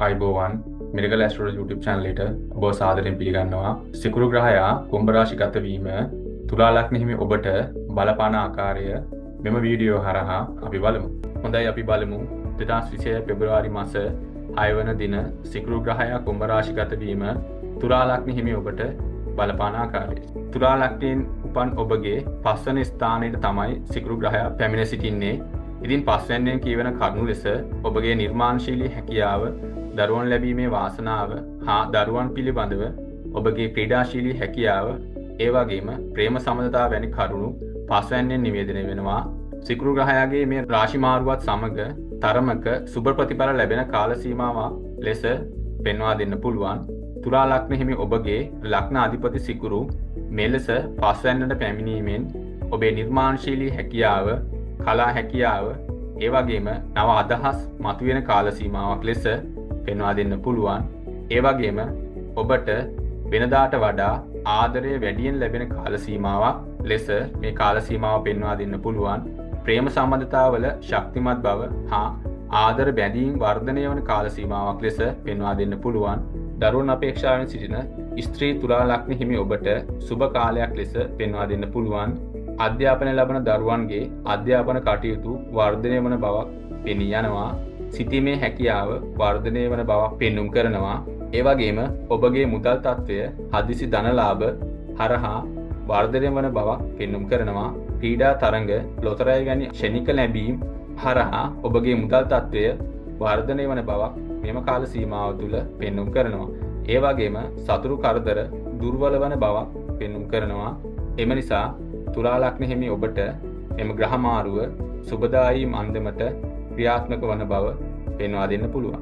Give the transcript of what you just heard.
අයිබෝවන් මිරගල ඇස්ට්‍රෝලොජි YouTube channel එකට ඔබ සාදරයෙන් පිළිගන්නවා. සිකුරු ග්‍රහයා කුම්භ රාශිගත වීම තුලා ලග්න හිමි ඔබට බලපාන ආකාරය මෙම වීඩියෝ හරහා අපි බලමු. හොඳයි අපි බලමු 2026 පෙබරවාරි මාස 6 වන දින සිකුරු ග්‍රහයා කුම්භ රාශිගත වීම තුලා ලග්න හිමි ඔබට බලපාන ආකාරය. තුලා ලග්නයෙන් උපන් ඔබගේ පස්වන ස්ථානයේ තමයි සිකුරු ග්‍රහයා පැමිණ සිටින්නේ. ඉතින් පස්වැන්නෙන් කියවන කරුණු ලෙස ඔබගේ නිර්මාණශීලී හැකියාව, දරුවන් ලැබීමේ වාසනාව හා දරුවන් පිළිබඳව ඔබගේ ක්‍රීඩාශීලී හැකියාව, ඒ වගේම ප්‍රේම සම්බන්ධතා වැනි කරුණු පස්වැන්නෙන් නිවේදනය වෙනවා. සිකුරු ග්‍රහයාගේ මේ රාශි මාරුවත් සමග තරමක සුබ ප්‍රතිඵල ලැබෙන කාල සීමාවක් ලෙස පෙන්වා දෙන්න පුළුවන්. තුලා ලග්න හිමි ඔබගේ ලග්න අධිපති සිකුරු මෙලෙස පස්වැන්නට පැමිණීමෙන් ඔබේ නිර්මාණශීලී හැකියාව, කලා හැකියාව, ඒ වගේම නව අදහස් මතුවෙන කාල සීමාවක් ලෙස පෙන්වා දෙන්න පුළුවන්. ඒ වගේම ඔබට වෙනදාට වඩා ආදරය වැඩියෙන් ලැබෙන කාල සීමාවක් ලෙස මේ කාල සීමාව පෙන්වා දෙන්න පුළුවන්. ප්‍රේම සම්බන්ධතාවල ශක්තිමත් බව හා ආදර බැඳීම් වර්ධනය වන කාල සීමාවක් ලෙස පෙන්වා දෙන්න පුළුවන්. දරුවන් අපේක්ෂාවෙන් සිටින ස්ත්‍රී තුලා ලග්න හිමි ඔබට සුබ කාලයක් ලෙස පෙන්වා දෙන්න පුළුවන්. අධ්‍යාපනය ලබන දරුවන්ගේ අධ්‍යාපන කටයුතු වර්ධනය වන බවක් පෙනී යනවා. සිතීමේ හැකියාව වර්ධනය වන බවක් පෙන්눔 කරනවා. ඒ වගේම ඔබගේ මුදල් තත්ත්වය හදිසි ධනලාභ හරහා වර්ධනය වන බවක් පෙන්눔 කරනවා. ක්‍රීඩා තරඟ, ලොතරැයි වැනි ක්ෂණික ලැබීම් හරහා ඔබගේ මුදල් තත්ත්වය වර්ධනය වන බවක් මෙම කාල සීමාව තුළ පෙන්눔 කරනවා. ඒ වගේම සතුරු කරදර දුර්වල වන බවක් පෙන්눔 කරනවා. එම නිසා තුලා ලග්න හිමි ඔබට එම ග්‍රහ මාරුව සුබදායී අන්දමට ක්‍රියාත්මක වන බව පෙන්වා දෙන්න පුළුවන්.